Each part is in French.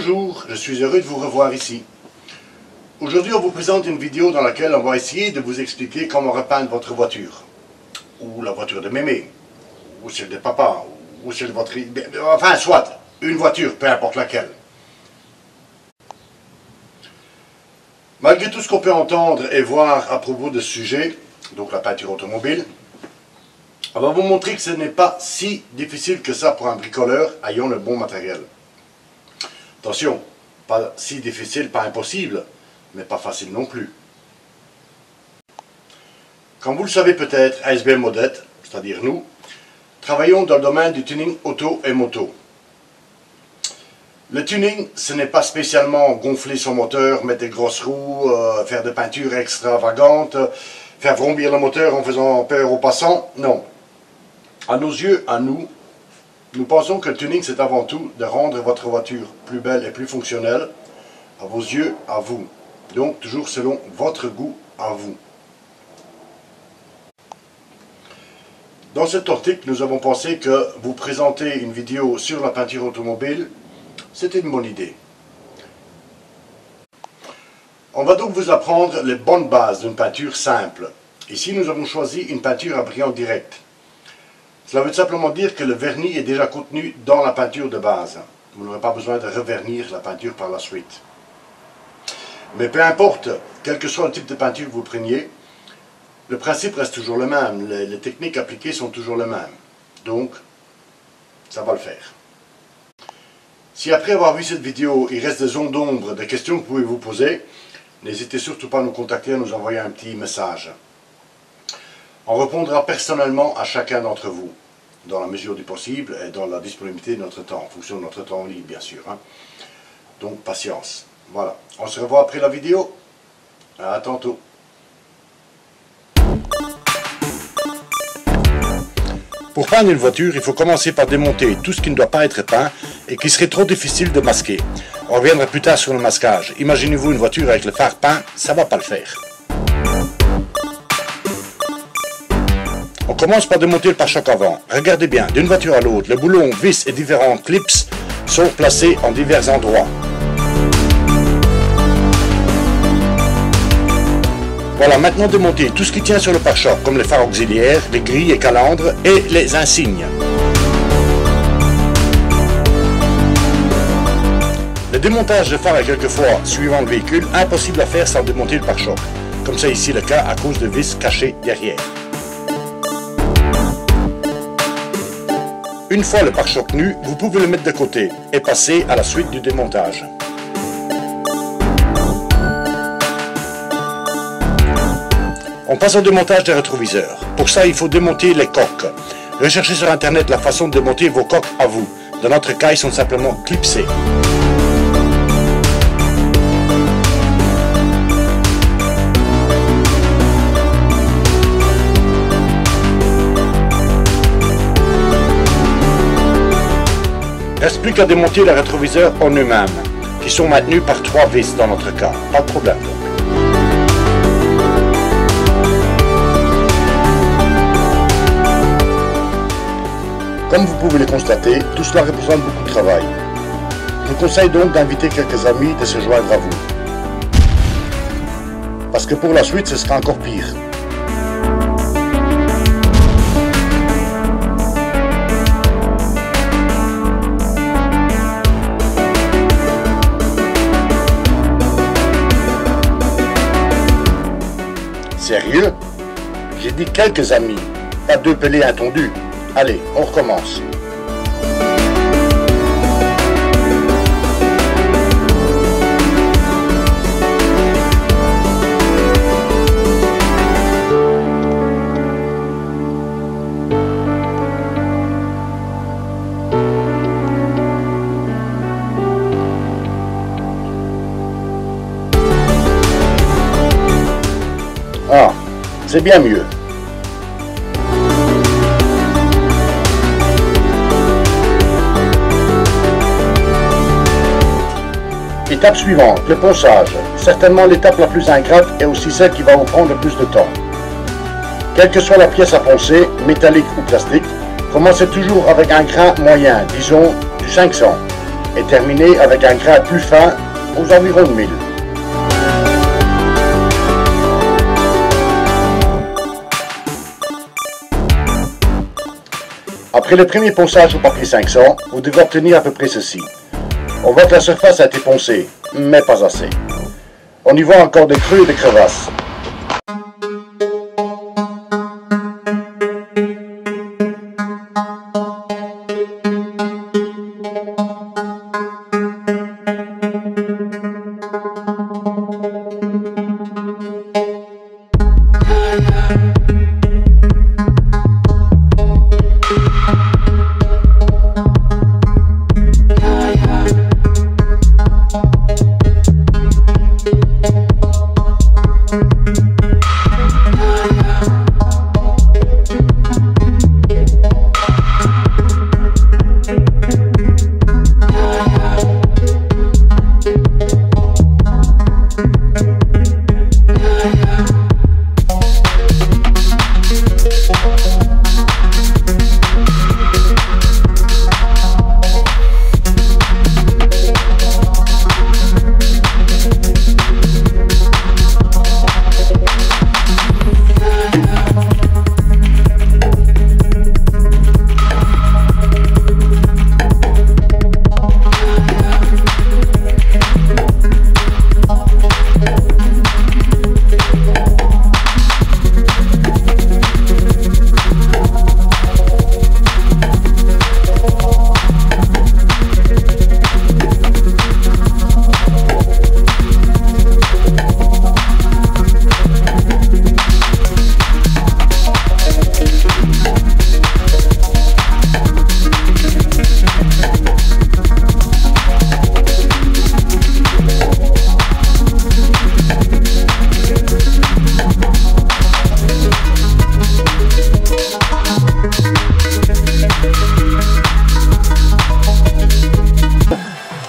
Bonjour, je suis heureux de vous revoir ici. Aujourd'hui, on vous présente une vidéo dans laquelle on va essayer de vous expliquer comment repeindre votre voiture. Ou la voiture de mémé, ou celle de papa, ou celle de votre... Enfin, soit, une voiture, peu importe laquelle. Malgré tout ce qu'on peut entendre et voir à propos de ce sujet, donc la peinture automobile, on va vous montrer que ce n'est pas si difficile que ça pour un bricoleur ayant le bon matériel. Attention, pas si difficile, pas impossible, mais pas facile non plus. Comme vous le savez peut-être, ASBL Modette, c'est-à-dire nous, travaillons dans le domaine du tuning auto et moto. Le tuning, ce n'est pas spécialement gonfler son moteur, mettre des grosses roues, faire des peintures extravagantes, faire vrombir le moteur en faisant peur aux passants, non. À nos yeux, à nous pensons que le tuning, c'est avant tout de rendre votre voiture plus belle et plus fonctionnelle, à vos yeux, à vous. Donc, toujours selon votre goût, à vous. Dans cet article, nous avons pensé que vous présenter une vidéo sur la peinture automobile, c'était une bonne idée. On va donc vous apprendre les bonnes bases d'une peinture simple. Ici, nous avons choisi une peinture à brillant direct. Cela veut simplement dire que le vernis est déjà contenu dans la peinture de base. Vous n'aurez pas besoin de revernir la peinture par la suite. Mais peu importe, quel que soit le type de peinture que vous preniez, le principe reste toujours le même. Les techniques appliquées sont toujours les mêmes. Donc, ça va le faire. Si après avoir vu cette vidéo, il reste des zones d'ombre, des questions que vous pouvez vous poser, n'hésitez surtout pas à nous contacter, à nous envoyer un petit message. On répondra personnellement à chacun d'entre vous, dans la mesure du possible et dans la disponibilité de notre temps, en fonction de notre temps libre bien sûr. Donc patience. Voilà, on se revoit après la vidéo. À tantôt. Pour peindre une voiture, il faut commencer par démonter tout ce qui ne doit pas être peint et qui serait trop difficile de masquer. On reviendra plus tard sur le masquage. Imaginez-vous une voiture avec le phare peint, ça ne va pas le faire. On commence par démonter le pare-choc avant. Regardez bien, d'une voiture à l'autre, les boulons, vis et différents clips sont placés en divers endroits. Voilà, maintenant démonter tout ce qui tient sur le pare-choc, comme les phares auxiliaires, les grilles et calandres et les insignes. Le démontage de phare est quelquefois, suivant le véhicule, impossible à faire sans démonter le pare-choc. Comme c'est ici le cas à cause de vis cachées derrière. Une fois le pare-choc nu, vous pouvez le mettre de côté et passer à la suite du démontage. On passe au démontage des rétroviseurs. Pour ça, il faut démonter les coques. Recherchez sur internet la façon de démonter vos coques à vous. Dans notre cas, ils sont simplement clipsés. Reste plus qu'à démonter les rétroviseurs en eux-mêmes, qui sont maintenus par 3 vis dans notre cas. Pas de problème donc. Comme vous pouvez le constater, tout cela représente beaucoup de travail. Je vous conseille donc d'inviter quelques amis de se joindre à vous. Parce que pour la suite, ce sera encore pire. Sérieux? J'ai dit quelques amis, pas 2 pelés intondus. Allez, on recommence. Ah, c'est bien mieux. Étape suivante, le ponçage. Certainement l'étape la plus ingrate et aussi celle qui va vous prendre le plus de temps. Quelle que soit la pièce à poncer, métallique ou plastique, commencez toujours avec un grain moyen, disons du 500. et terminez avec un grain plus fin aux environs de 1000. Après le premier ponçage au papier 500, vous devez obtenir à peu près ceci. On voit que la surface a été poncée, mais pas assez. On y voit encore des creux et des crevasses.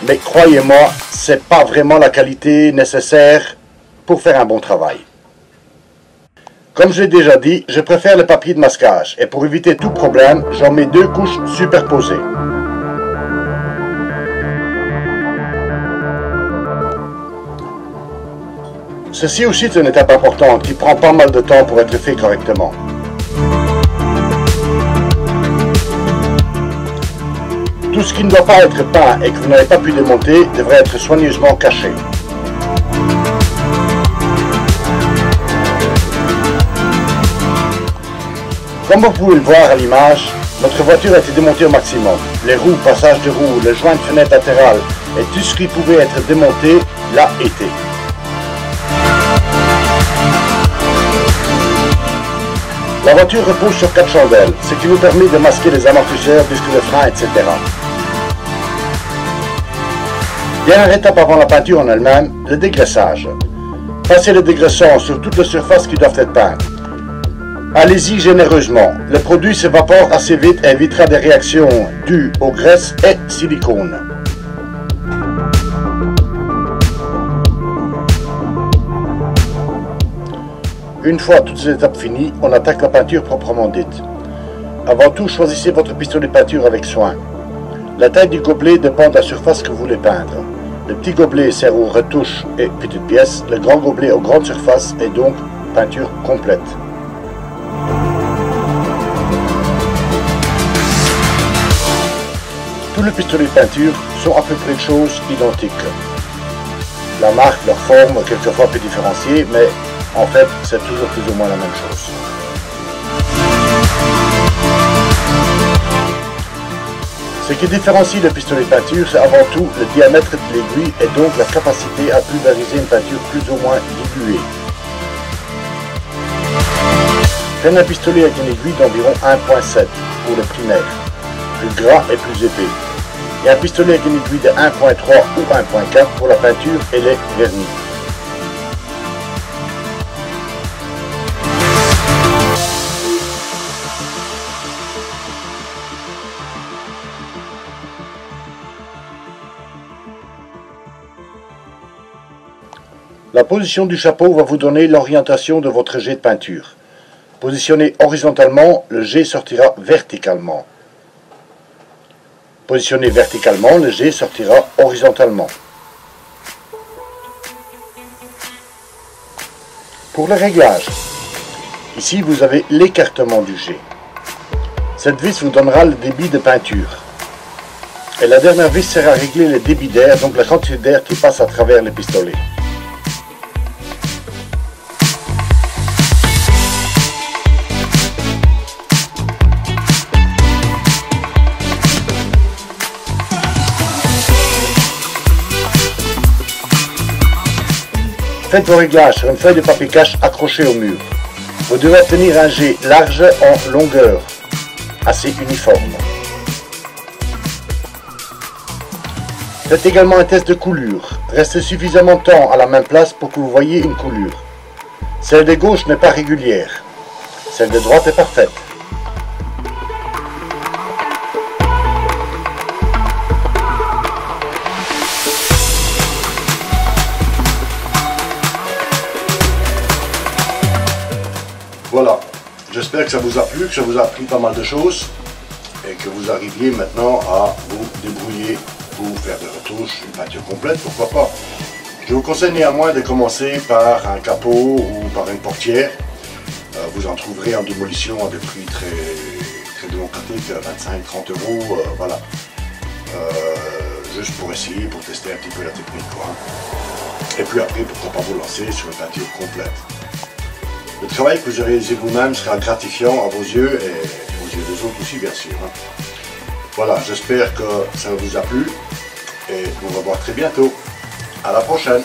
Mais croyez-moi, c'est pas vraiment la qualité nécessaire pour faire un bon travail. Comme je l'ai déjà dit, je préfère le papier de masquage et pour éviter tout problème, j'en mets 2 couches superposées. Ceci aussi est une étape importante qui prend pas mal de temps pour être fait correctement. Tout ce qui ne doit pas être peint et que vous n'avez pas pu démonter devrait être soigneusement caché. Comme vous pouvez le voir à l'image, notre voiture a été démontée au maximum. Les roues, passage de roues, le joint de fenêtre latérale et tout ce qui pouvait être démonté l'a été. La voiture repose sur 4 chandelles, ce qui nous permet de masquer les amortisseurs, disques de frein, etc. Dernière étape avant la peinture en elle-même, le dégraissage. Passez le dégraissant sur toutes les surfaces qui doivent être peintes. Allez-y généreusement, le produit s'évapore assez vite et évitera des réactions dues aux graisses et silicone. Une fois toutes ces étapes finies, on attaque la peinture proprement dite. Avant tout, choisissez votre pistolet de peinture avec soin. La taille du gobelet dépend de la surface que vous voulez peindre. Le petit gobelet sert aux retouches et petites pièces, le grand gobelet aux grandes surfaces et donc peinture complète. Tous les pistolets de peinture sont à peu près de choses identiques. La marque, leur forme, quelquefois peut différencier, mais en fait, c'est toujours plus ou moins la même chose. Ce qui différencie le pistolet de peinture, c'est avant tout le diamètre de l'aiguille et donc la capacité à pulvériser une peinture plus ou moins diluée. Prenez un pistolet avec une aiguille d'environ 1.7 pour le primaire, plus gras et plus épais, et un pistolet avec une aiguille de 1.3 ou 1.4 pour la peinture et les vernis. La position du chapeau va vous donner l'orientation de votre jet de peinture. Positionné horizontalement, le jet sortira verticalement. Positionné verticalement, le jet sortira horizontalement. Pour le réglage, ici vous avez l'écartement du jet. Cette vis vous donnera le débit de peinture. Et la dernière vis sert à régler le débit d'air, donc la quantité d'air qui passe à travers les pistolets. Faites vos réglages sur une feuille de papier cache accrochée au mur. Vous devez obtenir un jet large en longueur, assez uniforme. Faites également un test de coulure. Restez suffisamment de temps à la même place pour que vous voyez une coulure. Celle de gauche n'est pas régulière. Celle de droite est parfaite. Voilà, j'espère que ça vous a plu, que ça vous a appris pas mal de choses et que vous arriviez maintenant à vous débrouiller pour faire des retouches, une peinture complète, pourquoi pas. Je vous conseille néanmoins de commencer par un capot ou par une portière. Vous en trouverez en démolition à des prix très démocratiques, 25-30 €, voilà. Juste pour essayer, pour tester un petit peu la technique, quoi. Et puis après, pourquoi pas vous lancer sur une peinture complète. Le travail que vous aurez réalisé vous-même sera gratifiant à vos yeux et aux yeux des autres aussi, bien sûr. Voilà, j'espère que ça vous a plu et on va voir très bientôt. À la prochaine!